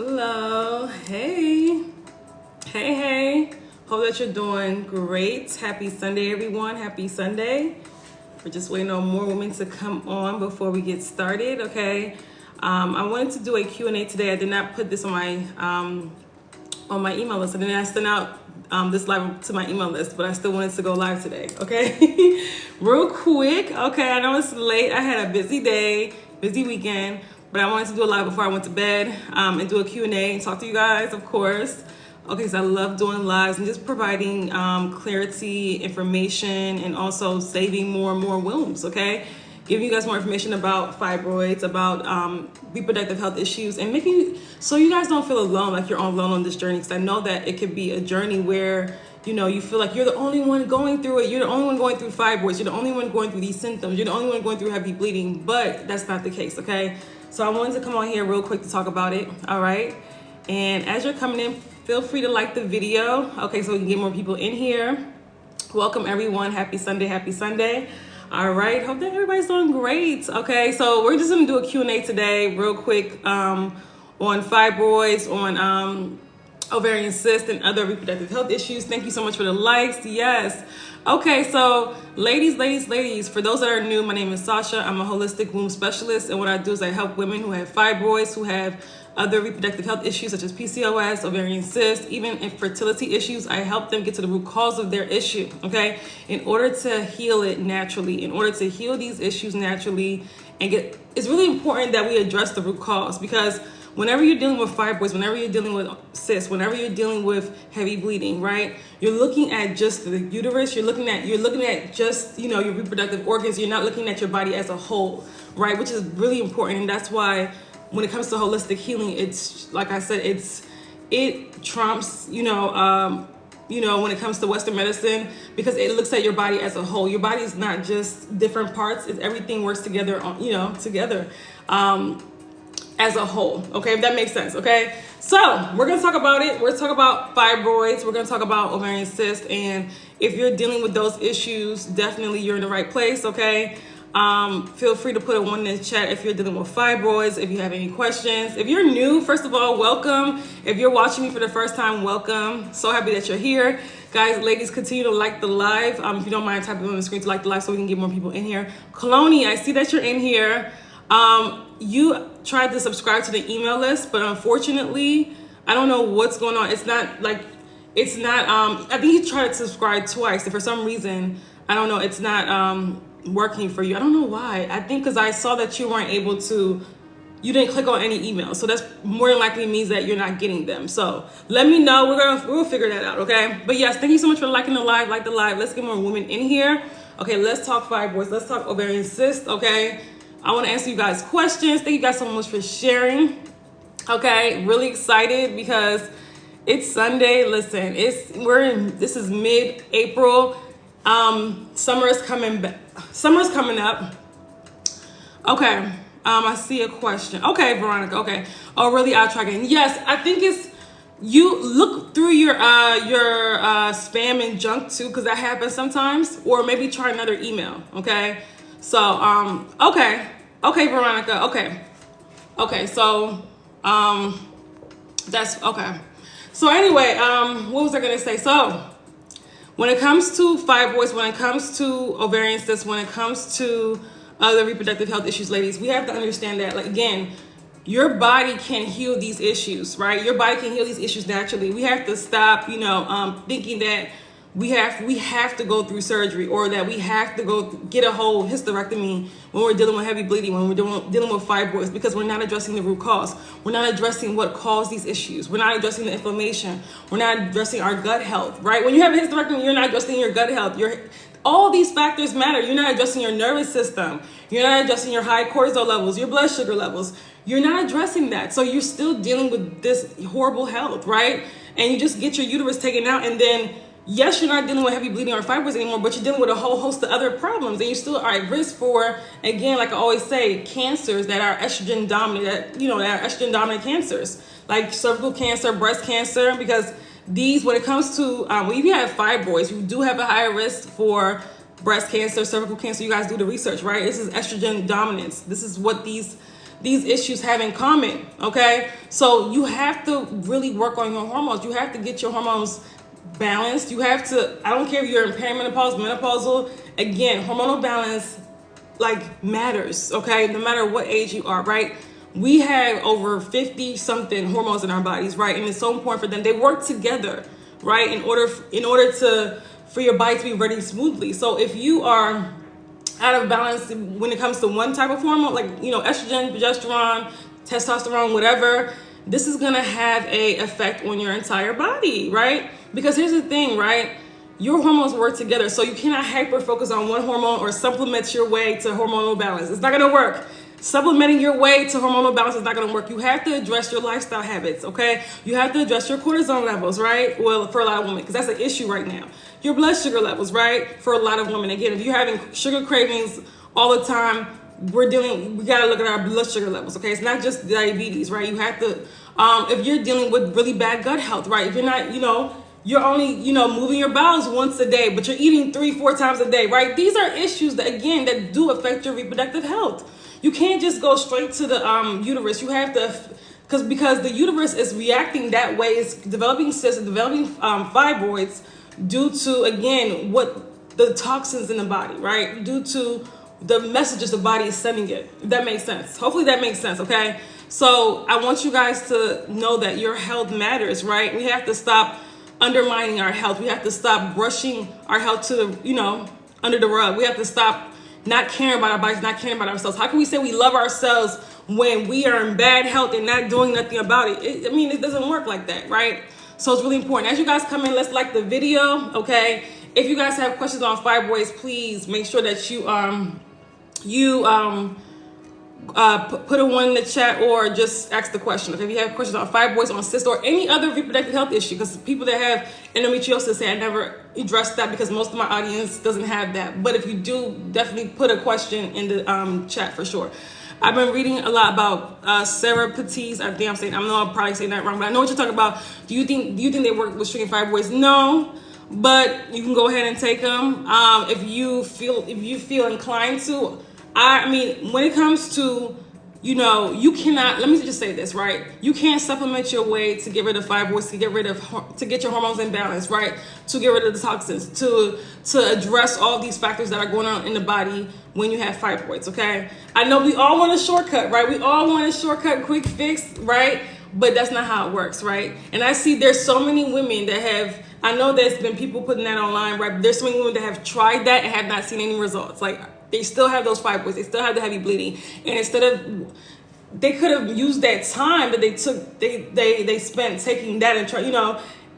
Hello, hey, hey. Hope that you're doing great. Happy Sunday, everyone. Happy Sunday. We're just waiting on more women to come on before we get started, okay? I wanted to do a Q&A today. I did not put this on my email list. I didn't send out this live to my email list, but I still wanted to go live today, okay? Real quick, okay, I know it's late. I had a busy day, busy weekend, but I wanted to do a live before I went to bed and do a Q&A and talk to you guys, of course. Okay, so I love doing lives and just providing clarity, information, and also saving more and more wombs, okay? Giving you guys more information about fibroids, about reproductive health issues, and making so you guys don't feel alone, like you're all alone on this journey. Because I know that it could be a journey where, you know, you feel like you're the only one going through it. You're the only one going through fibroids. You're the only one going through these symptoms. You're the only one going through heavy bleeding, but that's not the case, okay? So I wanted to come on here real quick to talk about it, all right? And as you're coming in, feel free to like the video, okay, so we can get more people in here. Welcome, everyone. Happy Sunday, happy Sunday. All right, hope that everybody's doing great. Okay, so we're just gonna do a Q&A today real quick on fibroids, on ovarian cysts and other reproductive health issues. Thank you so much for the likes. Yes. Okay, so ladies, for those that are new, my name is Sasha. I'm a holistic womb specialist, and what I do is I help women who have fibroids, who have other reproductive health issues such as PCOS, ovarian cysts, even infertility issues. I help them get to the root cause of their issue, okay? In order to heal it naturally, in order to heal these issues naturally and it's really important that we address the root cause, because whenever you're dealing with fibroids, whenever you're dealing with cysts, whenever you're dealing with heavy bleeding, right? You're looking at just the uterus, you're looking at just, you know, your reproductive organs. You're not looking at your body as a whole, right? Which is really important. And that's why when it comes to holistic healing, it's like I said, it trumps, when it comes to Western medicine, because it looks at your body as a whole. Your body is not just different parts. It's everything works together, together as a whole. Okay, if that makes sense. Okay, so we're gonna talk about it. We're gonna talk about fibroids. We're gonna talk about ovarian cysts, and if you're dealing with those issues, definitely you're in the right place. Okay. Feel free to put a 1 in the chat if you're dealing with fibroids, if you have any questions. If you're new, first of all, welcome. If you're watching me for the first time, welcome. So happy that you're here. Guys, ladies, continue to like the live. If you don't mind, typing on the screen to like the live so we can get more people in here. Coloni, I see that you're in here. You tried to subscribe to the email list, but unfortunately, I don't know what's going on. I think you tried to subscribe twice, and for some reason, I don't know, it's not, working for you. I don't know why. I think because I saw that you weren't able to, you didn't click on any emails. So that's more than likely means that you're not getting them. So let me know. We'll figure that out. Okay. But yes, thank you so much for liking the live. Like the live. Let's get more women in here. Okay. Let's talk fibroids. Let's talk ovarian cysts. Okay. I want to answer you guys questions. Thank you guys so much for sharing. Okay. Really excited because it's Sunday. Listen, this is mid-April. Summer's coming up. Okay. I see a question. Okay, Veronica. Okay. Oh, really? I'll try again. Yes, I think it's, you look through your spam and junk too, because that happens sometimes, or maybe try another email. Okay. So, okay, Veronica. Okay. So, that's okay. So anyway, what was I going to say? So, when it comes to fibroids, when it comes to ovarian cysts, when it comes to other reproductive health issues, ladies, we have to understand that, like, again, your body can heal these issues, right? Your body can heal these issues naturally. We have to stop, thinking that we have to go through surgery, or that we have to go get a whole hysterectomy when we're dealing with heavy bleeding, when we're dealing with fibroids, because we're not addressing the root cause. We're not addressing what caused these issues. We're not addressing the inflammation. We're not addressing our gut health, right? When you have a hysterectomy, you're not addressing your gut health. All these factors matter. You're not addressing your nervous system. You're not addressing your high cortisol levels, your blood sugar levels. You're not addressing that. So you're still dealing with this horrible health, right? And you just get your uterus taken out, and then yes, you're not dealing with heavy bleeding or fibroids anymore, but you're dealing with a whole host of other problems, and you still are at risk for, again, like I always say, cancers that are estrogen dominant, that are estrogen dominant cancers, like cervical cancer, breast cancer, because these, when it comes to, when you have fibroids, you do have a higher risk for breast cancer, cervical cancer. You guys do the research, right? This is estrogen dominance. This is what these these issues have in common, okay? So you have to really work on your hormones. You have to get your hormones balanced. You have to, I don't care if you're in perimenopause, menopausal, again, hormonal balance like matters, okay? No matter what age you are, right? We have over 50 something hormones in our bodies, right? And it's so important for them. They work together, right? In order for your body to be running smoothly. So if you are out of balance when it comes to one type of hormone, like, estrogen, progesterone, testosterone, whatever, this is gonna have a effect on your entire body, right? Because here's the thing, right? Your hormones work together, so you cannot hyper focus on one hormone or supplement your way to hormonal balance. It's not gonna work. Supplementing your way to hormonal balance is not gonna work. You have to address your lifestyle habits, okay? You have to address your cortisol levels, right? Well, for a lot of women, because that's an issue right now. Your blood sugar levels, right? For a lot of women. Again, if you're having sugar cravings all the time, we gotta look at our blood sugar levels, okay? It's not just diabetes, right? You have to, if you're dealing with really bad gut health, right? If you're not, you're only, moving your bowels once a day, but you're eating 3-4 times a day, right? These are issues that, again, that do affect your reproductive health. You can't just go straight to the uterus. You have to, because the uterus is reacting that way. It's developing cysts, developing fibroids due to, again, what the toxins in the body, right? Due to the messages the body is sending it. If that makes sense. Hopefully that makes sense, okay? So I want you guys to know that your health matters, right? We have to stop undermining our health. We have to stop brushing our health to the, under the rug. We have to stop not caring about our bodies, not caring about ourselves. How can we say we love ourselves when we are in bad health and not doing nothing about it? It doesn't work like that, right? So it's really important. As you guys come in, let's like the video, okay? If you guys have questions on fibroids, please make sure that you put a one in the chat or just ask the question. Okay? If you have questions on fibroids, on cysts, or any other reproductive health issue, because people that have endometriosis say I never addressed that because most of my audience doesn't have that. But if you do, definitely put a question in the chat for sure. I've been reading a lot about serapatese. I know I'm probably saying that wrong, but I know what you're talking about. Do you think they work with treating fibroids? No, but you can go ahead and take them if you feel inclined to. When it comes to, you cannot, let me just say this, right? You can't supplement your way to get rid of fibroids, to get your hormones in balance, right? To get rid of the toxins, to address all these factors that are going on in the body when you have fibroids, okay? I know we all want a shortcut, right? We all want a shortcut, quick fix, right? But that's not how it works, right? And I see there's so many women that have, I know there's been people putting that online, right? But there's so many women that have tried that and have not seen any results. Like, they still have those fibroids. They still have the heavy bleeding. And instead of, they could have used that time that they spent taking that and try,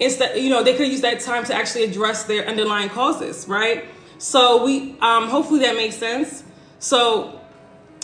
instead, they could have used that time to actually address their underlying causes, right? So hopefully that makes sense. So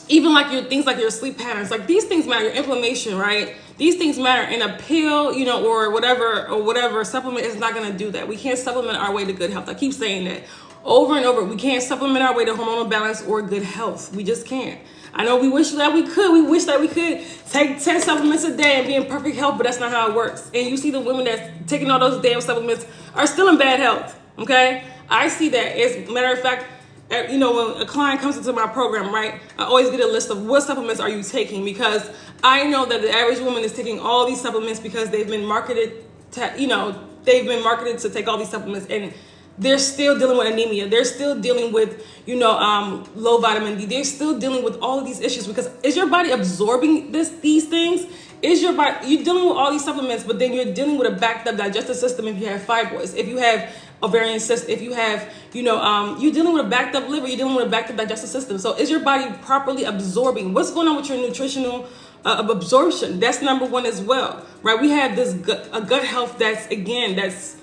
even like things like your sleep patterns, like these things matter, your inflammation, right? These things matter. And a pill, or whatever supplement is not going to do that. We can't supplement our way to good health. I keep saying that over and over. We can't supplement our way to hormonal balance or good health. We just can't. I know we wish that we could. We wish that we could take 10 supplements a day and be in perfect health, but that's not how it works. And you see the women that's taking all those damn supplements are still in bad health, okay? I see that. As a matter of fact, when a client comes into my program, right, I always get a list of what supplements are you taking, because I know that the average woman is taking all these supplements because they've been marketed to take all these supplements, and they're still dealing with anemia. They're still dealing with, low vitamin D. They're still dealing with all of these issues, because is your body absorbing these things? Is your body, you're dealing with all these supplements, but then you're dealing with a backed up digestive system if you have fibroids, if you have ovarian cysts, if you have, you're dealing with a backed up liver, you're dealing with a backed up digestive system. So is your body properly absorbing? What's going on with your nutritional absorption? That's number one as well, right? We have this gut health that's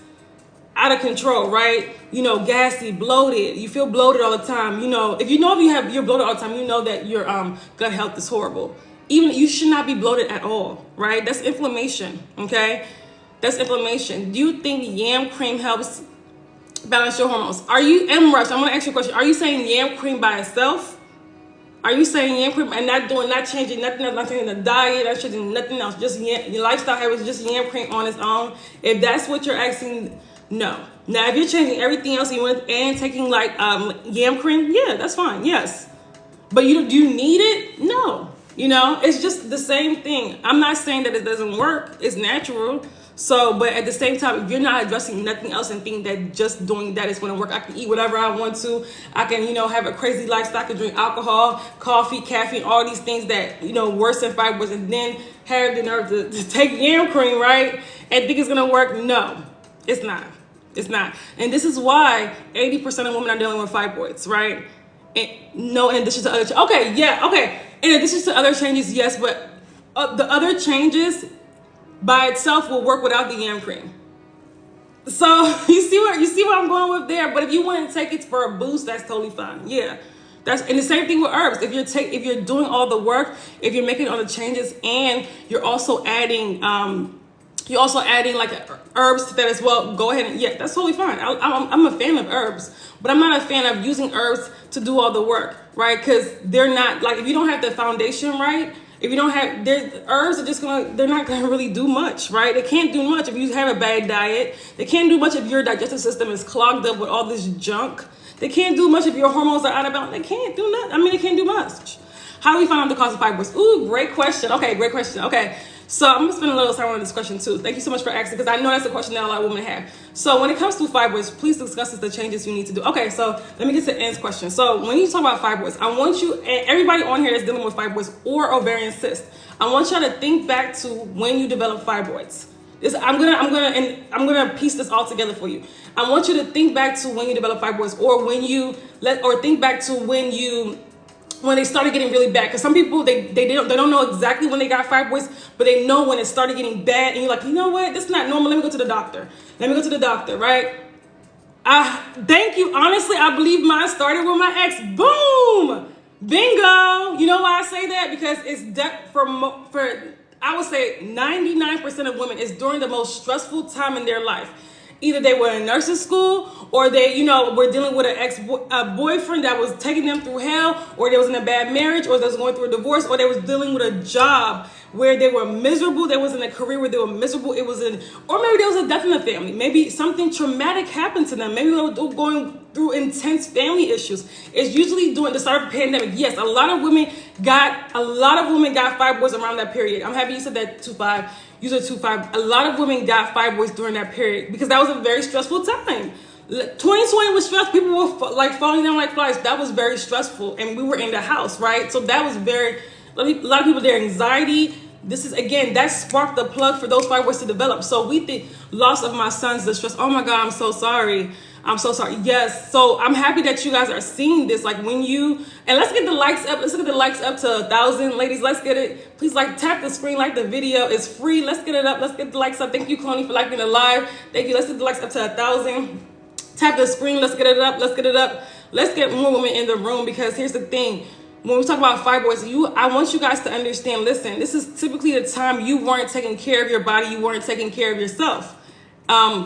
out of control, right? Gassy, bloated. You feel bloated all the time. If you're bloated all the time, you know that your gut health is horrible. Even you should not be bloated at all, right? That's inflammation, okay? That's inflammation. Do you think yam cream helps balance your hormones? I'm going to ask you a question. Are you saying yam cream by itself? Are you saying yam cream and not changing nothing else, not changing the diet, not changing nothing else, just your lifestyle habits, just yam cream on its own? If that's what you're asking, no. Now, if you're changing everything else and taking like yam cream, yeah, that's fine, yes. But do you need it? No. You know, it's just the same thing. I'm not saying that it doesn't work. It's natural. So, but at the same time, if you're not addressing nothing else and think that just doing that is going to work, I can eat whatever I want to. I can, you know, have a crazy lifestyle. I can drink alcohol, coffee, caffeine, all these things that, you know, worsen fibroids, and then have the nerve to take yam cream, right? And think it's going to work. No, it's not. It's not. And this is why 80% of women are dealing with fibroids, right? And no, in addition to other, in addition to other changes, yes, but the other changes by itself will work without the yam cream. So you see where I'm going with there. But if you want to take it for a boost, that's totally fine. Yeah, and the same thing with herbs. If you're doing all the work, if you're making all the changes, and you're also adding like herbs to that as well, go ahead and that's totally fine. I'm a fan of herbs, but I'm not a fan of using herbs to do all the work, right? Because they're not, like, if you don't have the foundation right, if you don't have, herbs are just they're not gonna really do much, right? They can't do much if you have a bad diet. They can't do much if your digestive system is clogged up with all this junk. They can't do much if your hormones are out of balance. They can't do nothing. I mean, they can't do much. How do we find out the cause of fibroids? Ooh, great question. Okay, great question. Okay. So I'm gonna spend a little time on this question too. Thank you so much for asking, because I know that's a question that a lot of women have. So when it comes to fibroids, please discuss the changes you need to do. Okay, so let me get to Ann's question. So when you talk about fibroids, I want you, and everybody on here that's dealing with fibroids or ovarian cysts, I want y'all to think back to when you develop fibroids. I'm gonna piece this all together for you. I want you to think back to when you develop fibroids, or think back to when they started getting really bad. Because some people, they don't know exactly when they got fibroids, but they know when it started getting bad, and you're like, you know what, this is not normal, let me go to the doctor, right? Thank you. Honestly, I believe mine started with my ex. Boom, bingo. You know why I say that? Because it's for I would say 99% of women, is during the most stressful time in their life. Either they were in nursing school, or they, were dealing with an boyfriend that was taking them through hell, or they was in a bad marriage, or they was going through a divorce, or they was dealing with a job where they were miserable. They was in a career where they were miserable. Or maybe there was a death in the family. Maybe something traumatic happened to them. Maybe they were going through intense family issues. It's usually during the start of the pandemic. Yes, a lot of women got fibroids around that period. I'm happy you said that, 2-5. You said 2-5. A lot of women got fibroids during that period, because that was a very stressful time. 2020 was stressful. People were falling down like flies. That was very stressful, and we were in the house, right? So that was a lot of people, their anxiety. This is, again, that sparked the plug for those fibroids to develop. So we think loss of my sons, the stress. Oh my God, I'm so sorry. I'm so sorry. Yes. So I'm happy that you guys are seeing this. Like, and let's get the likes up. Let's get the likes up to 1,000. Ladies, let's get it. Please, tap the screen, like the video. It's free. Let's get it up. Let's get the likes up. Thank you, Cloney, for liking the live. Thank you. Let's get the likes up to 1,000. Tap the screen. Let's get it up. Let's get it up. Let's get more women in the room, because here's the thing. When we talk about fibroids, I want you guys to understand, listen, this is typically the time you weren't taking care of your body. You weren't taking care of yourself.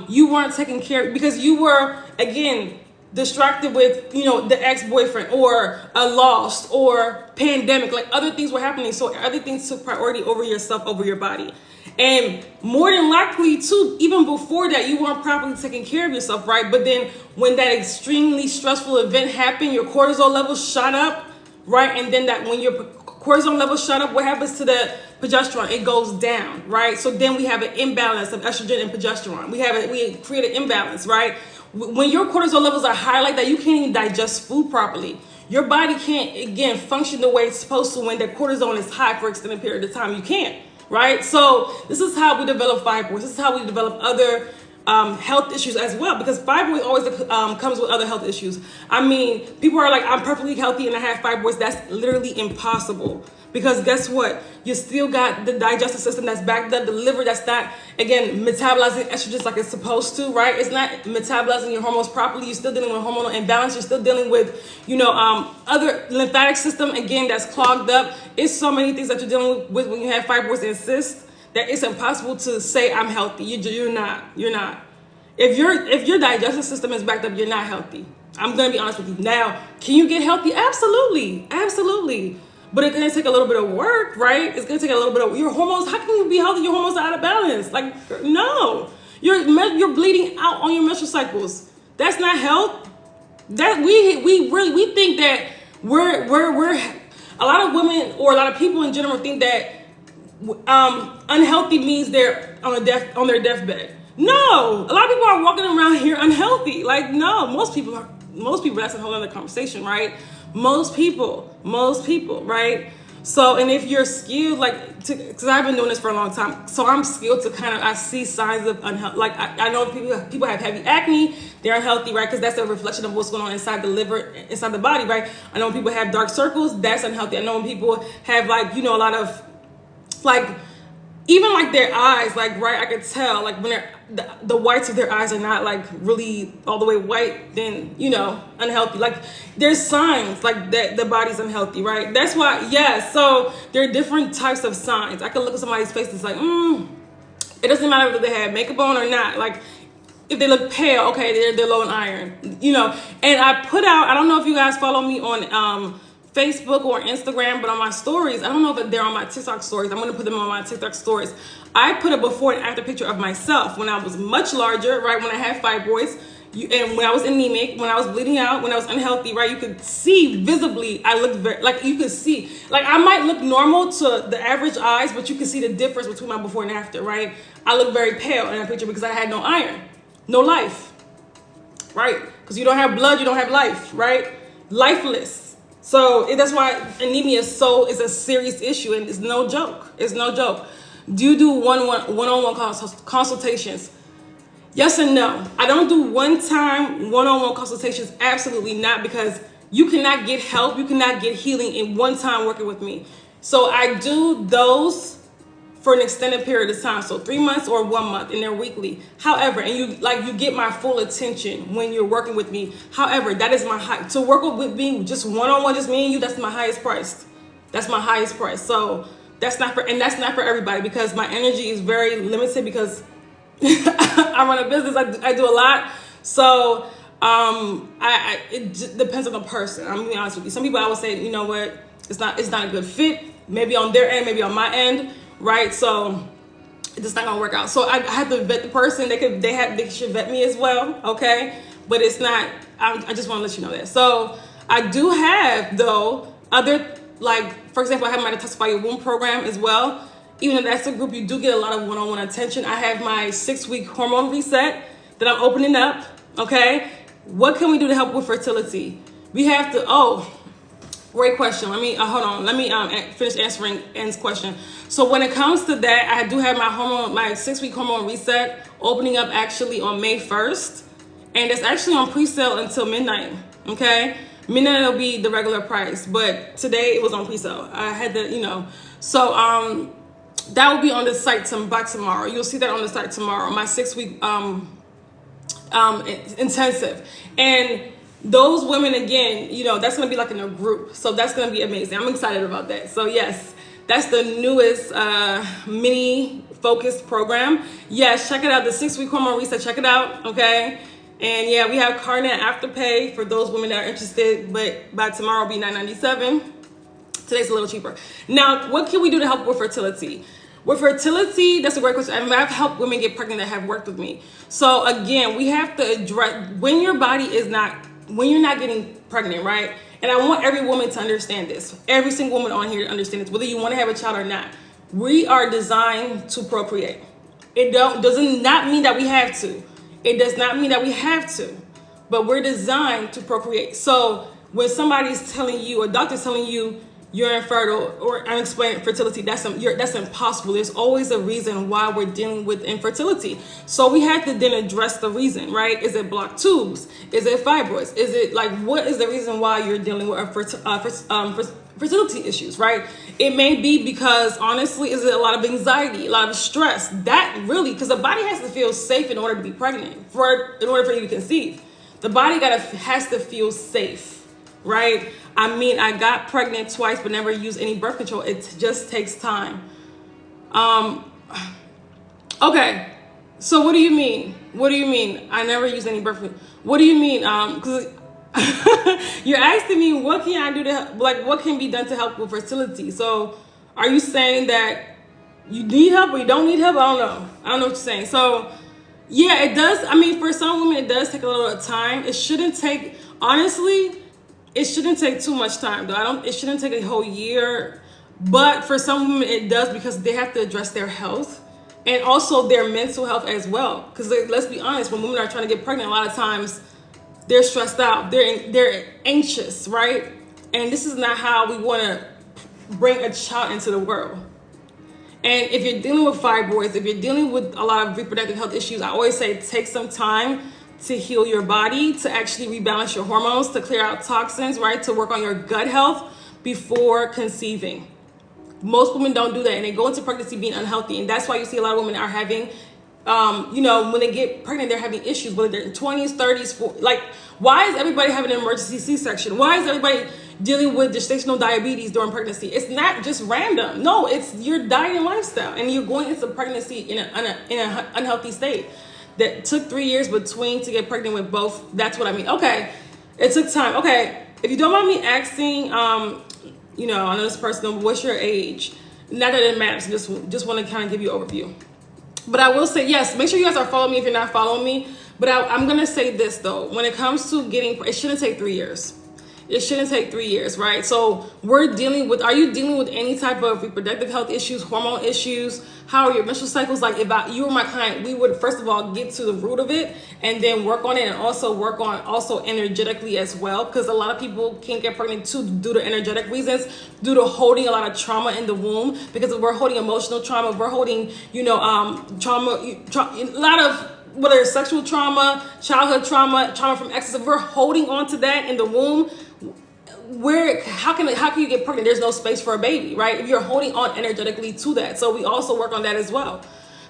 You weren't taking care, because you were, again, distracted with, the ex-boyfriend, or a loss, or pandemic, like other things were happening. So other things took priority over yourself, over your body. And more than likely too, even before that, you weren't properly taking care of yourself, right? But then when that extremely stressful event happened, your cortisol levels shot up, right? And then when your cortisol levels shut up, what happens to the progesterone? It goes down, right? So then we have an imbalance of estrogen and progesterone. We create an imbalance, right? When your cortisol levels are high like that, you can't even digest food properly. Your body can't, again, function the way it's supposed to when the cortisol is high for an extended period of time. You can't, right? So this is how we develop fibroids. This is how we develop other health issues as well, because fibroids always comes with other health issues. I mean, people are like, I'm perfectly healthy and I have fibroids. That's literally impossible, because guess what? You still got the digestive system that's backed up, the liver that's not, again, metabolizing estrogens like it's supposed to, right? It's not metabolizing your hormones properly. You're still dealing with hormonal imbalance. You're still dealing with, other lymphatic system, again, that's clogged up. It's so many things that you're dealing with when you have fibroids and cysts, that it's impossible to say I'm healthy. You're not. If your digestive system is backed up, you're not healthy. I'm gonna be honest with you. Now, can you get healthy? Absolutely. But it's gonna take a little bit of work, right? It's gonna take a little bit of your hormones. How can you be healthy? Your hormones are out of balance. Like, no, you're bleeding out on your menstrual cycles. That's not health. That we think that we're a lot of women or a lot of people in general think that unhealthy means they're on their deathbed. No, a lot of people are walking around here unhealthy. Like, no, most people, that's a whole other conversation, right? Most people, right? So, and if you're skilled, because I've been doing this for a long time, so I'm skilled to I see signs of unhealth. Like, I know people have heavy acne, they're unhealthy, right? Because that's a reflection of what's going on inside the liver, inside the body, right? I know when people have dark circles, that's unhealthy. I know when people have a lot of even their eyes, right? I could tell when they're the whites of their eyes are not really all the way white, then unhealthy. There's signs that the body's unhealthy, right? That's why, so there are different types of signs. I could look at somebody's face, it's it doesn't matter if they have makeup on or not. If they look pale, okay, they're low in iron, And I put out, I don't know if you guys follow me on Facebook or Instagram, but on my stories, I don't know if they're on my TikTok stories. I'm going to put them on my TikTok stories. I put a before and after picture of myself when I was much larger, right? When I had fibroids, and when I was anemic, when I was bleeding out, when I was unhealthy, right? You could see visibly, I looked very, you could see, I might look normal to the average eyes, but you can see the difference between my before and after, right? I look very pale in that picture because I had no iron, no life, right? Because you don't have blood, you don't have life, right? Lifeless. So that's why anemia is a serious issue, and it's no joke. It's no joke. Do you do one-on-one consultations? Yes and no. I don't do one-time one-on-one consultations. Absolutely not, because you cannot get help. You cannot get healing in one time working with me. So I do those for an extended period of time, so 3 months or 1 month, and they're weekly. However, and you get my full attention when you're working with me. However, that is my high, to work with me just one-on-one, just me and you, that's my highest price. That's my highest price. So that's not for everybody, because my energy is very limited, because I run a business, I do a lot. So it just depends on the person. I'm gonna be honest with you. Some people, I would say, you know what, it's not a good fit, maybe on their end, maybe on my end, right? So it's just not gonna work out. So I have to vet the person. They should vet me as well, okay? But it's not. I just want to let you know that. So I do have though other, for example, I have my Detoxify Your Womb program as well. Even if that's a group, you do get a lot of one-on-one attention. I have my 6-week hormone reset that I'm opening up. Okay, what can we do to help with fertility? We have to. Oh, great question. Let me hold on. Let me finish answering Ann's question. So when it comes to that, I do have my 6-week hormone reset opening up actually on May 1st, and it's actually on pre-sale until midnight. Okay, midnight it'll be the regular price, but today it was on pre-sale. I had to, so that will be on the site by tomorrow. You'll see that on the site tomorrow. My 6-week intensive. And those women, again, that's going to be in a group. So that's going to be amazing. I'm excited about that. So yes, that's the newest mini focused program. Yes, check it out. The 6-week hormone reset. Check it out. Okay. And yeah, we have Carnet Afterpay for those women that are interested, but by tomorrow it'll be $9.97. Today's a little cheaper. Now, what can we do to help with fertility? With fertility, that's a great question. I've helped women get pregnant that have worked with me. So again, we have to address when you're not getting pregnant, right? And I want every woman to understand this. Every single woman on here to understand this, whether you want to have a child or not. We are designed to procreate. It doesn't not mean that we have to. It does not mean that we have to, but we're designed to procreate. So when somebody's telling you, a doctor's telling you you're infertile or unexplained fertility, that's impossible. There's always a reason why we're dealing with infertility. So we have to then address the reason, right? Is it blocked tubes? Is it fibroids? Is it what is the reason why you're dealing with fertility issues, right? It may be because, honestly, is it a lot of anxiety, a lot of stress? That really, because the body has to feel safe in order to be pregnant, in order for you to conceive. The body has to feel safe, right? I mean, I got pregnant twice, but never used any birth control. It just takes time. Okay. So what do you mean? What do you mean? I never used any birth control. What do you mean? Because you're asking me what can I do to what can be done to help with fertility. So are you saying that you need help or you don't need help? I don't know what you're saying. So yeah, it does. I mean, for some women, it does take a little bit of time. It shouldn't take, honestly, It shouldn't take too much time though. It shouldn't take a whole year, but for some women it does, because they have to address their health and also their mental health as well. Because let's be honest, when women are trying to get pregnant, a lot of times they're stressed out, they're anxious, right? And this is not how we want to bring a child into the world. And if you're dealing with fibroids, if you're dealing with a lot of reproductive health issues, I always say take some time to heal your body, to actually rebalance your hormones, to clear out toxins, right? To work on your gut health before conceiving. Most women don't do that, and they go into pregnancy being unhealthy. And that's why you see a lot of women are having, when they get pregnant, they're having issues, whether they're in 20s, 30s, 40s. Like, why is everybody having an emergency C-section? Why is everybody dealing with gestational diabetes during pregnancy? It's not just random. No, it's your diet and lifestyle, and you're going into pregnancy in an unhealthy state. That took 3 years between to get pregnant with both. That's what I mean. Okay, it took time. Okay, if you don't mind me asking, I know this person, what's your age? Not that it matters. Just want to kind of give you an overview. But I will say, yes, make sure you guys are following me if you're not following me. But I'm going to say this, though. When it comes to it shouldn't take 3 years. It shouldn't take 3 years, right? So are you dealing with any type of reproductive health issues, hormone issues? How are your menstrual cycles? Like, if you were my client, we would first of all get to the root of it and then work on it, and also work on energetically as well. Because a lot of people can't get pregnant too due to energetic reasons, due to holding a lot of trauma in the womb. Because we're holding emotional trauma, we're holding, trauma, a lot of, whether it's sexual trauma, childhood trauma from exes, if we're holding on to that in the womb, how can you get pregnant? There's no space for a baby, right? If you're holding on energetically to that. So we also work on that as well.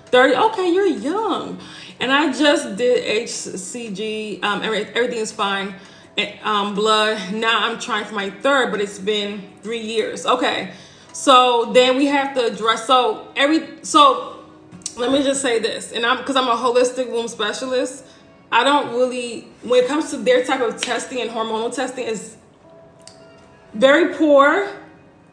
30, okay, you're young. And I just did HCG, everything is fine. Blood, now I'm trying for my third, but it's been 3 years. Okay, so then we have to address, so let me just say this, and because I'm a holistic womb specialist, I don't really, when it comes to their type of testing and hormonal testing, is very poor,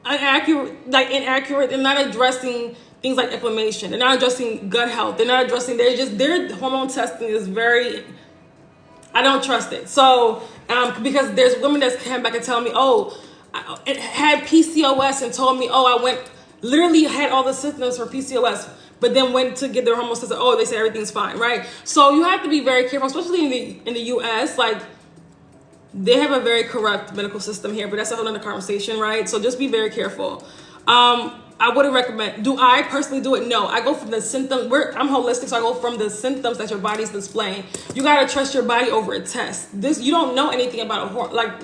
inaccurate. They're not addressing things like inflammation. They're not addressing gut health. They're not addressing, their hormone testing is very, I don't trust it. So, because there's women that came back and tell me, it had PCOS, and told me, literally had all the symptoms for PCOS, but then went to get their hormones tested. They say everything's fine, right? So you have to be very careful, especially in the US. Like, they have a very corrupt medical system here, but that's a whole other conversation, right? So just be very careful. I wouldn't recommend. Do I personally do it? No, I go from the symptoms. I'm holistic, so I go from the symptoms that your body's displaying. You gotta trust your body over a test. You don't know anything about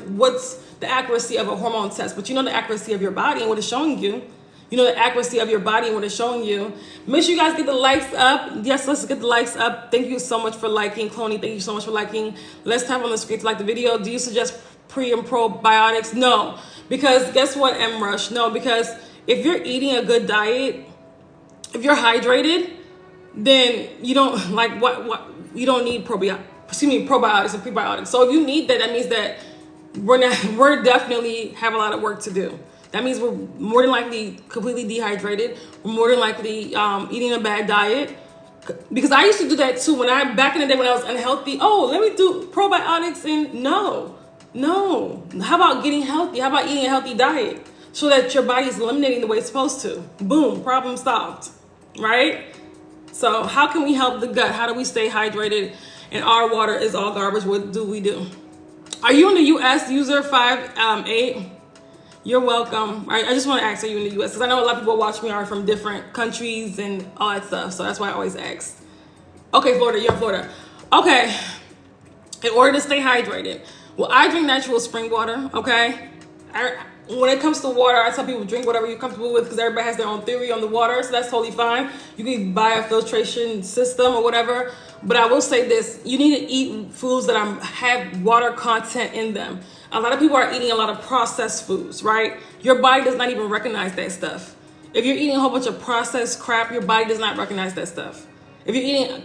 what's the accuracy of a hormone test, but you know the accuracy of your body and what it's showing you. You know the accuracy of your body and what it's showing you. Make sure you guys get the likes up. Yes, let's get the likes up. Thank you so much for liking. Cloney, thank you so much for liking. Let's tap on the screen to like the video. Do you suggest pre and probiotics? No. Because guess what, M-Rush? No, because if you're eating a good diet, if you're hydrated, then you don't you don't need probiotics and prebiotics. So if you need that, that means that we're definitely have a lot of work to do. That means we're more than likely completely dehydrated. We're more than likely eating a bad diet. Because I used to do that too. Back in the day when I was unhealthy, let me do probiotics, and no. How about getting healthy? How about eating a healthy diet so that your body is eliminating the way it's supposed to? Boom, problem solved, right? So how can we help the gut? How do we stay hydrated? And our water is all garbage. What do we do? Are you in the US, user 58? You're welcome. Right? I just want to ask, are you in the US? Because I know a lot of people watch me are from different countries and all that stuff. So that's why I always ask. Okay, Florida, you're in Florida. Okay, in order to stay hydrated, well, I drink natural spring water, okay? When it comes to water, I tell people drink whatever you're comfortable with, because everybody has their own theory on the water, so that's totally fine. You can buy a filtration system or whatever, but I will say this, you need to eat foods that have water content in them. A lot of people are eating a lot of processed foods, right? Your body does not even recognize that stuff. If you're eating a whole bunch of processed crap, your body does not recognize that stuff. If you're eating,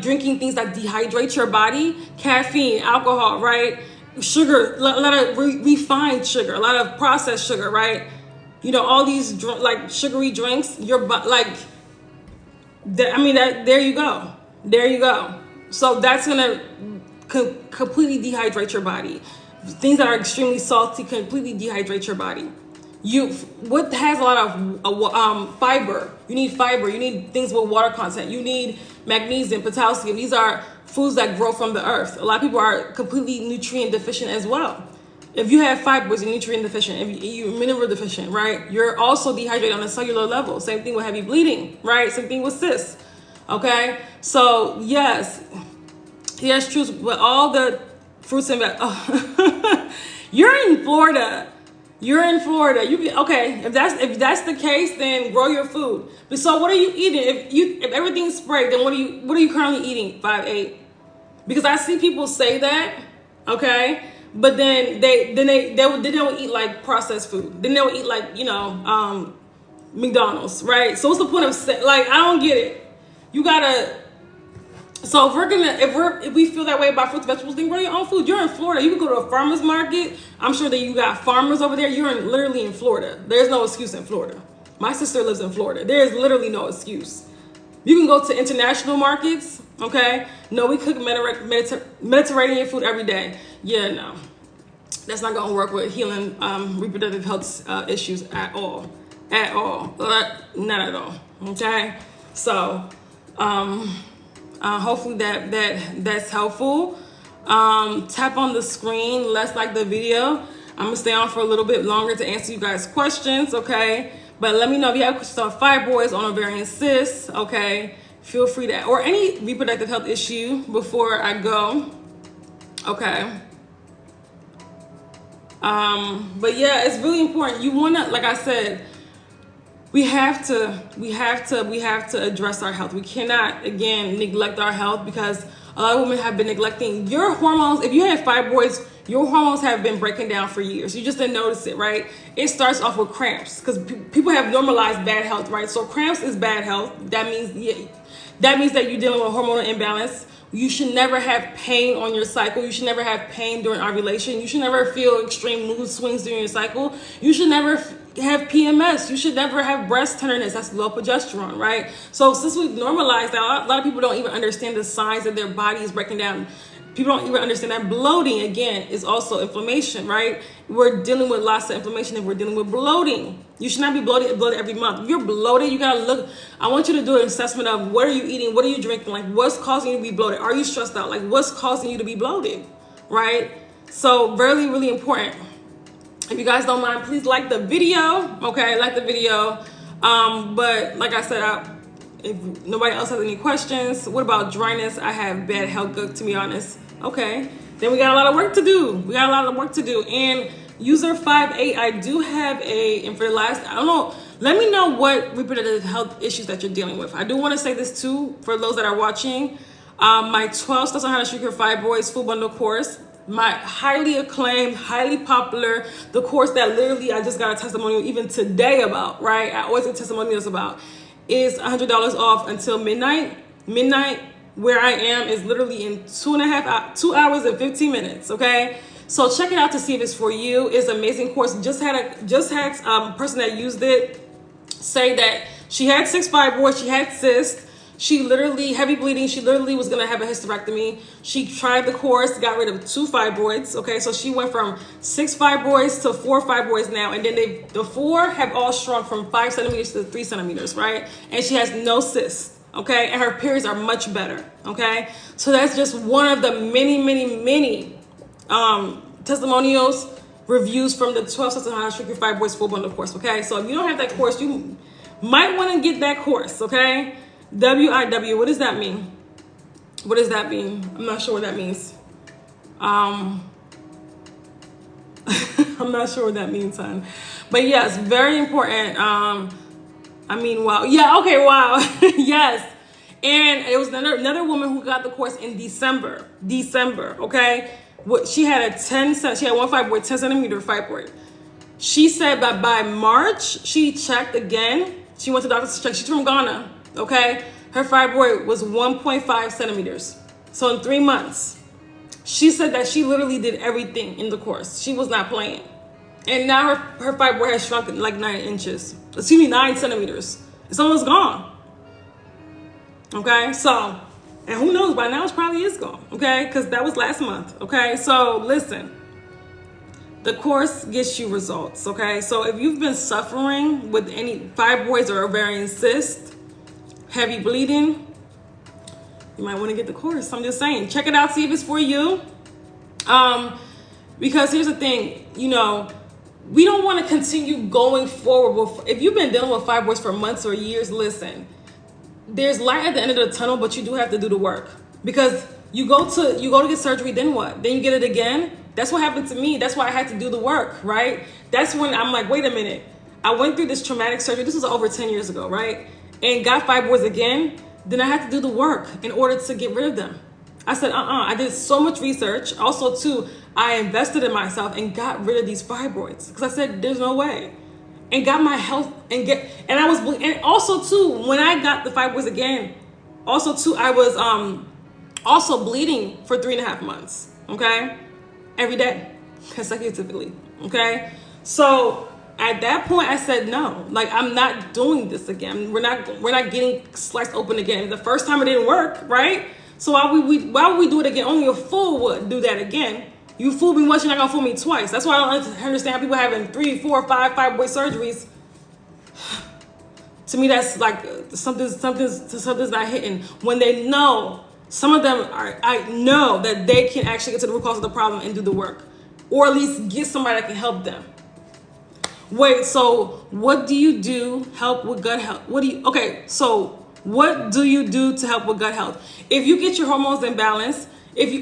drinking things that dehydrate your body, caffeine, alcohol, right? Sugar, a lot of refined sugar, a lot of processed sugar, right? All these sugary drinks, there you go. So that's gonna completely dehydrate your body. things that are extremely salty completely dehydrate your body. What has a lot of fiber? You need fiber. You need things with water content. You need magnesium, potassium. These are foods that grow from the earth. A lot of people are completely nutrient deficient as well. If you have fibers, you're nutrient deficient. If you're mineral deficient, right? You're also dehydrated on a cellular level. Same thing with heavy bleeding, right? Same thing with cysts. Okay, so yes, true. But all the fruits and you're in Florida. You're in Florida. Okay. If that's the case, then grow your food. But so what are you eating? If everything's sprayed, then what are you currently eating? 5-8. Because I see people say that, okay, but then they don't eat like processed food. Then they'll eat like McDonald's, right? So what's the point of I don't get it. You gotta. So if we feel that way about fruits and vegetables, then grow your own food. You're in Florida. You can go to a farmer's market. I'm sure that you got farmers over there. You're literally in Florida. There's no excuse in Florida. My sister lives in Florida. There is literally no excuse. You can go to international markets, okay? No, we cook Mediterranean food every day. Yeah, no. That's not gonna work with healing reproductive health issues at all. At all. Not at all, okay? So, hopefully that's helpful. Tap on the screen. Let's like the video. I'm gonna stay on for a little bit longer to answer you guys' questions, okay? But let me know if you have questions on fibroids, on ovarian cysts, okay? Feel free to, or any reproductive health issue before I go, okay? But yeah, it's really important. You wanna, like I said, we have to address our health. We cannot, again, neglect our health, because a lot of women have been neglecting your hormones. If you have fibroids, your hormones have been breaking down for years. You just didn't notice it, right? It starts off with cramps, because people have normalized bad health, right? So cramps is bad health. That means that you're dealing with hormonal imbalance. You should never have pain on your cycle. You should never have pain during ovulation. You should never feel extreme mood swings during your cycle. You should never have PMS. You should never have breast tenderness. That's low progesterone, right? So since we've normalized that, a lot of people don't even understand the signs that their body is breaking down. People don't even understand that bloating, again, is also inflammation, right? We're dealing with lots of inflammation if we're dealing with bloating. You should not be bloated every month. If you're bloated, you gotta look. I want you to do an assessment of what are you eating, what are you drinking, like what's causing you to be bloated? Are you stressed out? Like what's causing you to be bloated, right? So really, really important. If you guys don't mind, please like the video, okay? Like the video. But like I said, if nobody else has any questions, what about dryness? I have bad health, to be honest. Okay, then we got a lot of work to do. And user 5-8, I do have and for the last, I don't know, let me know what reproductive health issues that you're dealing with. I do want to say this too, for those that are watching, my 12 steps on how to shrink your fibroids full bundle course, my highly acclaimed, highly popular, the course that literally I just got a testimonial even today about, right? I always get testimonials about, is $100 off until midnight. Where I am is literally in 2 hours and 15 minutes, okay? So check it out to see if it's for you. It's an amazing course. Just had a person that used it say that she had 6 fibroids, she had cysts, she literally, heavy bleeding, she literally was gonna have a hysterectomy. She tried the course, got rid of 2 fibroids, okay? So she went from 6 fibroids to 4 fibroids now, and then the 4 have all shrunk from 5 centimeters to 3 centimeters, right? And she has no cysts. Okay, and her periods are much better. Okay, so that's just one of the many testimonials, reviews from the 12 steps on how to shrink your fibroids full bundle course. Okay, so if you don't have that course, you might want to get that course. Okay, WIW, what does that mean? What does that mean? I'm not sure what that means. I'm not sure what that means, hon. But yes, very important. Wow. Yeah, okay, wow. Yes. And it was another woman who got the course in December, okay? She had one fibroid, 10 centimeter fibroid. She said that by March, she checked again. She went to the doctor to check. She's from Ghana, okay? Her fibroid was 1.5 centimeters. So in 3 months, she said that she literally did everything in the course. She was not playing. And now her fibroid has shrunk like 9 centimeters. It's almost gone. Okay, so, and who knows, by now it probably is gone. Okay, because that was last month. Okay, so listen, the course gets you results, okay? So if you've been suffering with any fibroids or ovarian cysts, heavy bleeding, you might want to get the course. I'm just saying, check it out, see if it's for you. Because here's the thing, you know, we don't want to continue going forward. If you've been dealing with fibroids for months or years, listen, there's light at the end of the tunnel, but you do have to do the work. Because you go to get surgery, then what? Then you get it again? That's what happened to me. That's why I had to do the work, right? That's when I'm like, wait a minute. I went through this traumatic surgery. This was over 10 years ago, right? And got fibroids again. Then I had to do the work in order to get rid of them. I said, I did so much research. Also, too, I invested in myself and got rid of these fibroids. Because I said, there's no way. And got my health and also, too, when I got the fibroids again, also, too, I was also bleeding for 3.5 months, okay? Every day, consecutively, okay? So at that point, I said, no, like, I'm not doing this again. We're not getting sliced open again. The first time it didn't work, right? So why would we do it again? Only a fool would do that again. You fooled me once, you're not gonna fool me twice. That's why I don't understand how people having 3, 4, 5 fibroid surgeries. To me, that's like something's not hitting. When they know, some of them I know that they can actually get to the root cause of the problem and do the work, or at least get somebody that can help them. Wait, so what do you do help with gut health? What do you do to help with gut health? If you get your hormones in balance,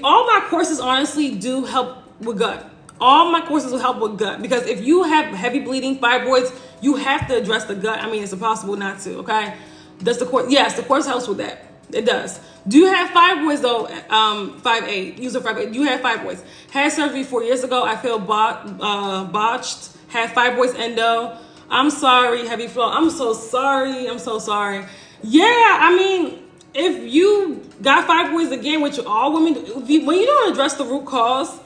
all my courses honestly do help with gut. All my courses will help with gut, because if you have heavy bleeding, fibroids, you have to address the gut. I mean, it's impossible not to, okay? Does the course? Yes, the course helps with that. It does. Do you have fibroids though? 5'8", user 5'8". Do you have fibroids? Had surgery 4 years ago. I feel botched. Had fibroids endo. I'm sorry, heavy flow. I'm so sorry. I'm so sorry. Yeah, I mean, if you got fibroids again, which all women do, when you don't address the root cause,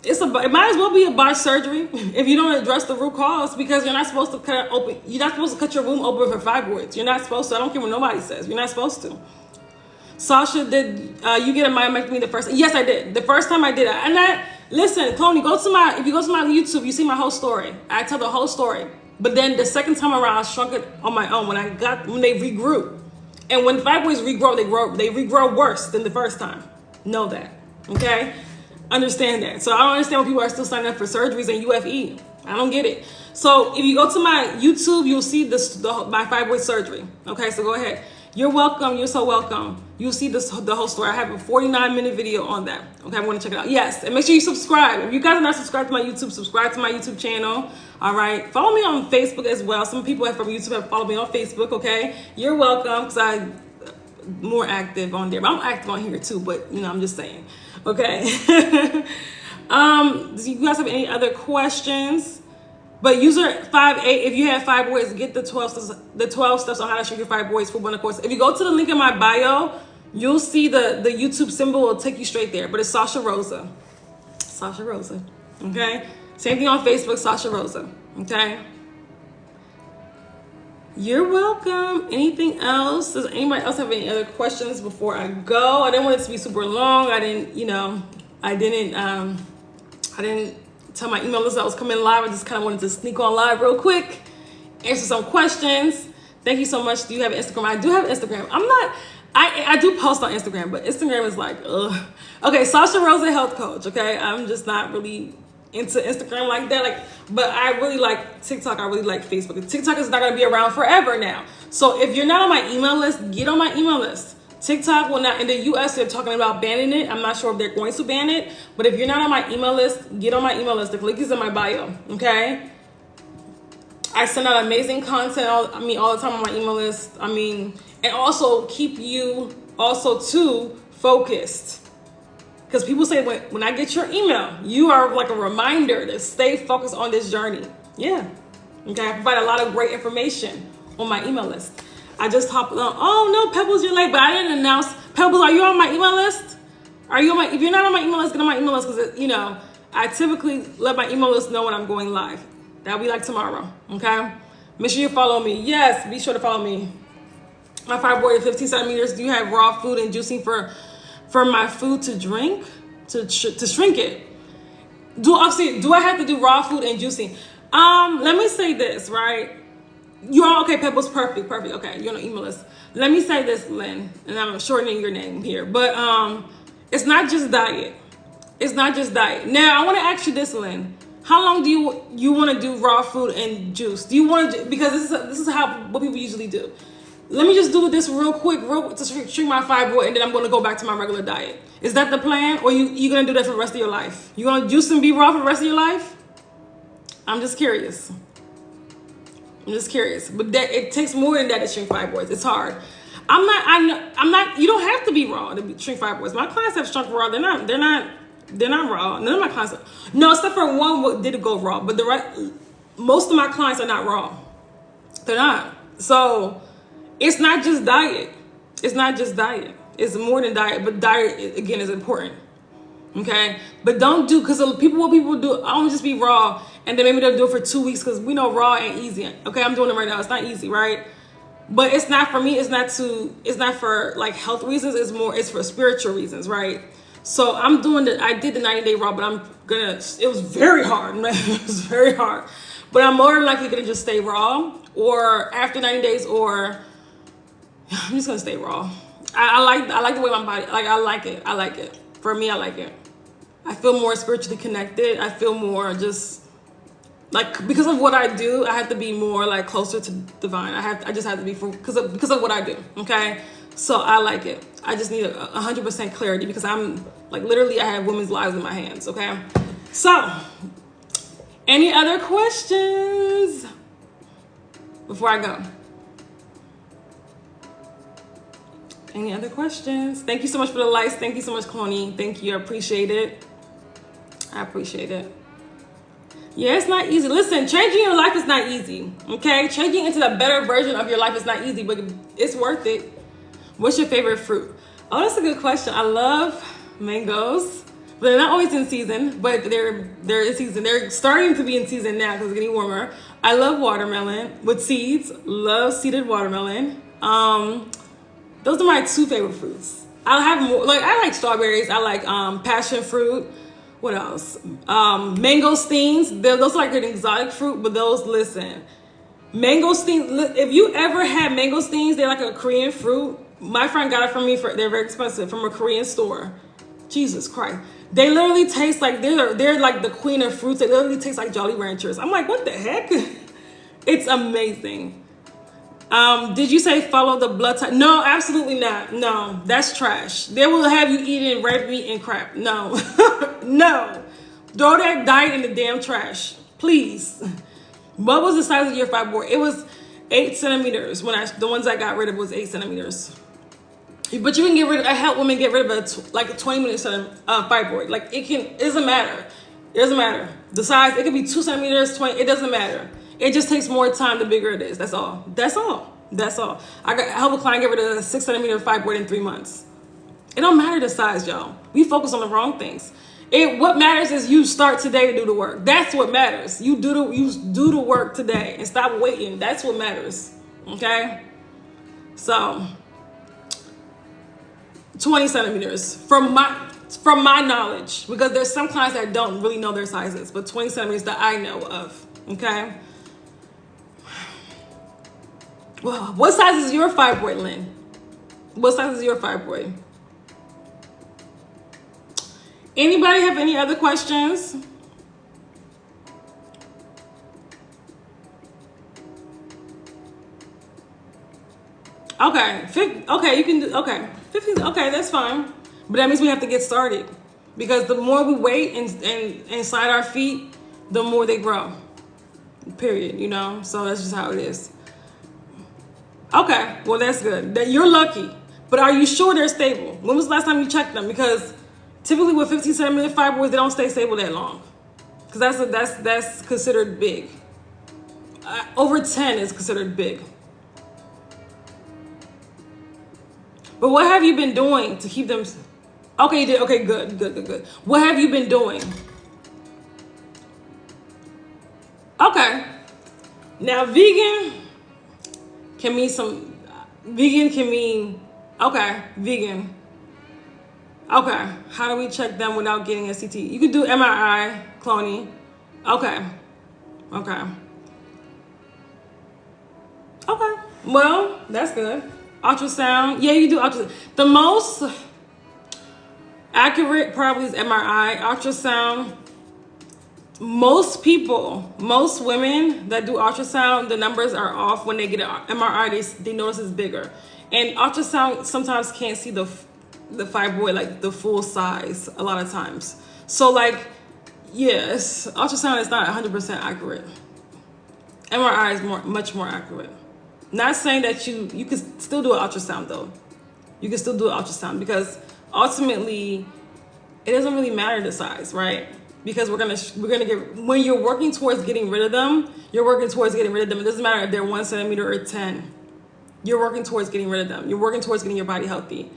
it might as well be a botched surgery if you don't address the root cause, because you're not supposed to cut open. You're not supposed to cut your womb open for fibroids. You're not supposed to. I don't care what nobody says. You're not supposed to. Sasha, did you get a myomectomy the first? Yes, I did. The first time I did it. Listen, Cloney, if you go to my YouTube, you see my whole story. I tell the whole story. But then the second time around, I shrunk it on my own when they regrew. And when fibroids regrow, they regrow worse than the first time. Know that, okay? Understand that. So I don't understand why people are still signing up for surgeries and UFE. I don't get it. So if you go to my YouTube, you'll see my fibroid surgery. Okay, so go ahead. You're welcome. You're so welcome. You'll see the whole story. I have a 49-minute video on that. Okay, I'm going to check it out. Yes, and make sure you subscribe. If you guys are not subscribed to my YouTube, subscribe to my YouTube channel. All right, follow me on Facebook as well. Some people from YouTube have followed me on Facebook. Okay, you're welcome, because I'm more active on there. But I'm active on here too. But I'm just saying. Okay. Do you guys have any other questions? But user 5'8", if you have fibroids, get the 12 steps on how to shrink your fibroids for one course. If you go to the link in my bio, you'll see the YouTube symbol will take you straight there. But it's Sasha Rosa. Sasha Rosa. Okay? Same thing on Facebook, Sasha Rosa. Okay? You're welcome. Anything else? Does anybody else have any other questions before I go? I didn't want it to be super long. I didn't tell my email list I was coming live. I just kind of wanted to sneak on live real quick, answer some questions. Thank you so much. Do you have Instagram? I do have Instagram. I do post on Instagram, but Instagram is like, ugh. Okay, Sasha Rosa Health Coach. Okay, I'm just not really into Instagram like that. But I really like TikTok. I really like Facebook. TikTok is not gonna be around forever now. So if you're not on my email list, get on my email list. TikTok will not, in the US, they're talking about banning it. I'm not sure if they're going to ban it, but if you're not on my email list, get on my email list. The link is in my bio, okay? I send out amazing content, all the time on my email list. And also keep you too focused. Because people say, when I get your email, you are like a reminder to stay focused on this journey. Yeah, okay? I provide a lot of great information on my email list. I just hopped on. Oh no, Pebbles, you're late, but I didn't announce. Pebbles, are you on my email list? If you're not on my email list, get on my email list, because I typically let my email list know when I'm going live. That'll be like tomorrow. Okay. Make sure you follow me. Yes, be sure to follow me. My fibroid is 15 centimeters. Do you have raw food and juicing for my food to drink to shrink it? Do I have to do raw food and juicing? Let me say this, right? You're all okay. Pebbles, perfect. Okay, you're on the email list. Let me say this, Lynn, and I'm shortening your name here, but it's not just diet. It's not just diet. Now, I want to ask you this, Lynn. How long do you want to do raw food and juice? Do you want to, because this is what people usually do. Let me just do this real quick, to shrink my fibroid, and then I'm going to go back to my regular diet. Is that the plan, or you going to do that for the rest of your life? You going to juice and be raw for the rest of your life? I'm just curious. But it takes more than that to shrink fibroids. It's hard. I'm not. You don't have to be raw to shrink fibroids. My clients have shrunk raw. They're not raw. None of my clients. No, except for one did go raw. But most of my clients are not raw. They're not. So it's not just diet. It's It's more than diet. But diet again is important. Okay, but don't do, because what people do, I don't just be raw and then maybe they'll do it for 2 weeks, because we know raw ain't easy. Okay, I'm doing it right now. It's not easy, right? But it's not for me. It's not for like health reasons. It's for spiritual reasons, right? So I did the 90-day raw, but it was very hard, man. It was very hard. But I'm more than likely gonna just stay raw, or after 90 days, or I'm just gonna stay raw. I like the way my body, like, I like it. For me, I like it. I feel more spiritually connected. I feel more just like, because of what I do, I have to be more like closer to divine. I just have to be because of what I do. Okay, so I like it. I just need 100% clarity, because I'm like, literally, I have women's lives in my hands. Okay, so any other questions before I go? Any other questions? Thank you so much for the likes. Thank you so much, Cloney. Thank you. I appreciate it. Yeah, it's not easy. Listen, changing your life is not easy. Okay? Changing into the better version of your life is not easy, but it's worth it. What's your favorite fruit? Oh, that's a good question. I love mangoes, but they're not always in season, but they're in season. They're starting to be in season now because it's getting warmer. I love watermelon with seeds. Love seeded watermelon. Those are my 2 favorite fruits. I'll have more. Like, I like strawberries. I like passion fruit. What else? Mangosteens. Those are like an exotic fruit, but those, listen. Mangosteens. If you ever had mangosteens, they're like a Korean fruit. My friend got it from me. They're very expensive, from a Korean store. Jesus Christ. They literally taste like, they're like the queen of fruits. They literally taste like Jolly Ranchers. I'm like, what the heck? It's amazing. Did you say follow the blood type? No, absolutely not. No, that's trash. They will have you eating red meat and crap. No, no. Throw that diet in the damn trash, please. What was the size of your fibroid? It was 8 centimeters. The ones I got rid of was 8 centimeters. But you can get rid of, I help women get rid of a 20-minute fibroid. Like, it doesn't matter. It doesn't matter. The size, it could be 2 centimeters, 20, it doesn't matter. It just takes more time the bigger it is. That's all. I help a client get rid of a 6 centimeter fibroid in 3 months. It don't matter the size, y'all. We focus on the wrong things. What matters is you start today to do the work. That's what matters. You do the work today and stop waiting. That's what matters. Okay? So 20 centimeters from my knowledge, because there's some clients that don't really know their sizes, but 20 centimeters that I know of. Okay? Well, what size is your fibroid, Lynn? What size is your fibroid? Anybody have any other questions? Okay, okay, you can do, okay, 15, okay, that's fine. But that means we have to get started, because the more we wait and inside our feet, the more they grow. Period, you know? So that's just how it is. Okay, well, that's good. You're lucky. But are you sure they're stable? When was the last time you checked them? Because typically with 15 centimeter fibroids, they don't stay stable that long. Because that's considered big. Over 10 is considered big. But what have you been doing to keep them? Okay, you did. Okay, good. What have you been doing? Okay. Now, vegan can mean okay, vegan. Okay. How do we check them without getting a CT? You can do MRI, cloning. Okay. Okay. Okay. Well, that's good. Ultrasound. Yeah, you do ultrasound. The most accurate probably is MRI. Ultrasound. Most people, most women that do ultrasound, the numbers are off. When they get an MRI, they notice it's bigger. And ultrasound sometimes can't see the fibroid, like the full size a lot of times. So like, yes, ultrasound is not 100% accurate. MRI is much more accurate. Not saying that you could still do an ultrasound though. You can still do an ultrasound because ultimately it doesn't really matter the size, right? Because we're gonna get, when you're working towards getting rid of them, you're working towards getting rid of them. It doesn't matter if they're 1 centimeter or 10. You're working towards getting rid of them. You're working towards getting your body healthy.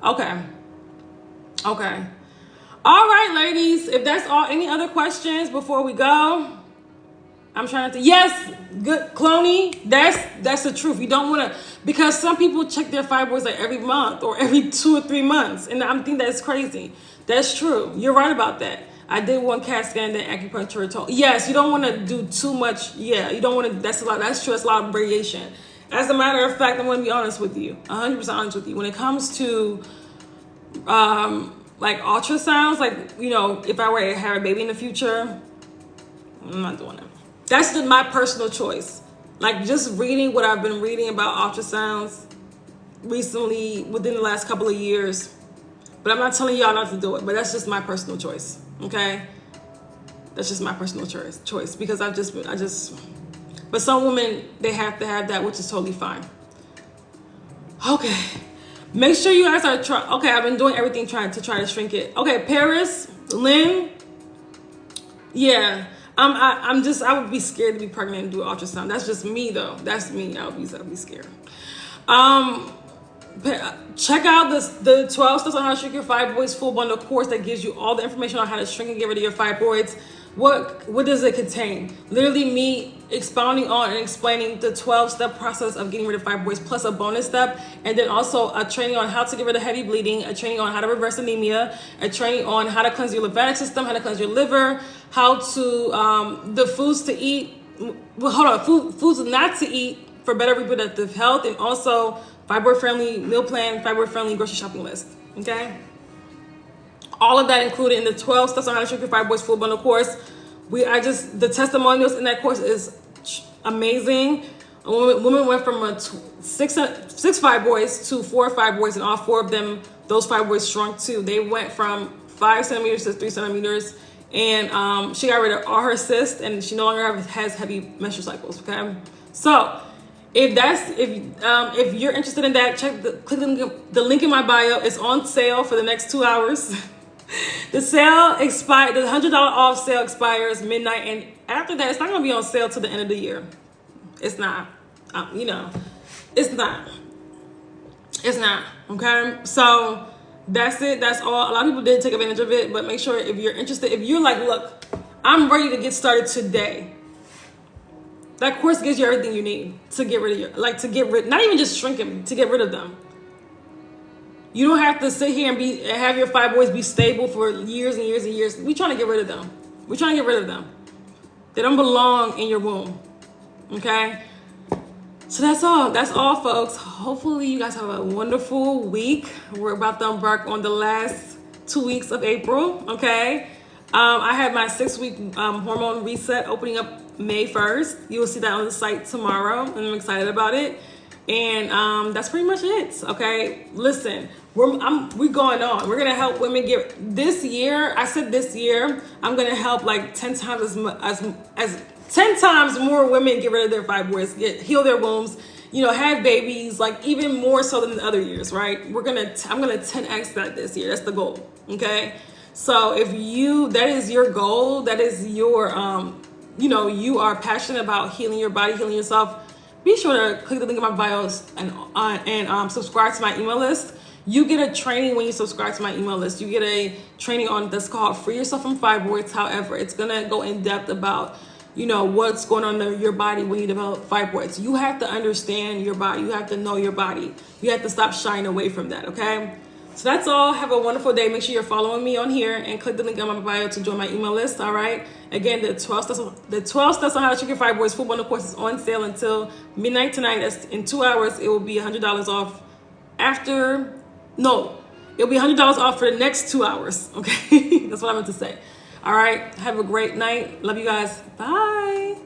Okay. Okay. All right, ladies. If that's all, any other questions before we go? I'm trying to, yes, good, Cloney, that's the truth. You don't want to, because some people check their fibroids like every month or every 2 or 3 months. And I think that's crazy. That's true. You're right about that. I did one CAT scan, then acupuncture told. Yes, you don't want to do too much. Yeah, you don't want to, that's a lot. That's true. That's a lot of variation. As a matter of fact, I'm going to be honest with you, 100% honest with you. When it comes to like ultrasounds, like, you know, if I were to have a baby in the future, I'm not doing it. That's my personal choice. Like, just reading what I've been reading about ultrasounds recently within the last couple of years. But I'm not telling y'all not to do it, but that's just my personal choice. Okay? That's just my personal choice because but some women, they have to have that, which is totally fine. Okay. Make sure you guys are okay, I've been doing everything trying to shrink it. Okay, Paris, Lynn. Yeah. I would be scared to be pregnant and do an ultrasound. That's just me though. That's me. I'd be scared. Check out the 12 steps on how to shrink your fibroids full bundle course that gives you all the information on how to shrink and get rid of your fibroids. What does it contain? Literally me expounding on and explaining the 12-step process of getting rid of fibroids plus a bonus step, and then also a training on how to get rid of heavy bleeding, a training on how to reverse anemia, a training on how to cleanse your lymphatic system, how to cleanse your liver, how to the foods to eat, foods not to eat for better reproductive health, and also fibroid-friendly meal plan, fibroid-friendly grocery shopping list. Okay. All of that included in the 12 steps on how to shrink your fibroids full bundle course. The testimonials in that course is amazing. A woman went from six fibroids to 4 fibroids, and all 4 of them, those fibroids shrunk too. They went from 5 centimeters to 3 centimeters, and she got rid of all her cysts, and she no longer has heavy menstrual cycles. Okay, so if you're interested in that, click the link in my bio. It's on sale for the next 2 hours. The sale expired. The $100 off sale expires midnight, and after that, it's not going to be on sale till the end of the year. It's not. It's not. It's not. Okay. So that's it. That's all. A lot of people did take advantage of it, but make sure if you're interested, if you're like, look, I'm ready to get started today. That course gives you everything you need to get rid of not even just shrink them, to get rid of them. You don't have to sit here and have your fibroids be stable for years and years and years. We're trying to get rid of them. We're trying to get rid of them. They don't belong in your womb. Okay? So that's all. That's all, folks. Hopefully you guys have a wonderful week. We're about to embark on the last 2 weeks of April. Okay? I have my 6-week hormone reset opening up May 1st. You will see that on the site tomorrow, and I'm excited about it. And that's pretty much it. Okay, listen, we're going on. We're gonna help women get this year. I said this year I'm gonna help like 10 times as 10 times more women get rid of their fibroids, heal their wombs, have babies, like even more so than the other years, right? I'm gonna 10x that this year. That's the goal. Okay, so if that is your goal, that is your you are passionate about healing your body, healing yourself, be sure to click the link in my bios and subscribe to my email list. You get a training when you subscribe to my email list. You get a training that's called Free Yourself from Fibroids. However, it's going to go in depth about, what's going on in your body when you develop fibroids. You have to understand your body. You have to know your body. You have to stop shying away from that, okay? So that's all. Have a wonderful day. Make sure you're following me on here and click the link on my bio to join my email list. All right. Again, the 12 steps on how to shrink your fibroids full bundle course is on sale until midnight tonight. That's in 2 hours. It will be $100 off. It'll be $100 off for the next 2 hours. Okay. That's what I meant to say. All right. Have a great night. Love you guys. Bye.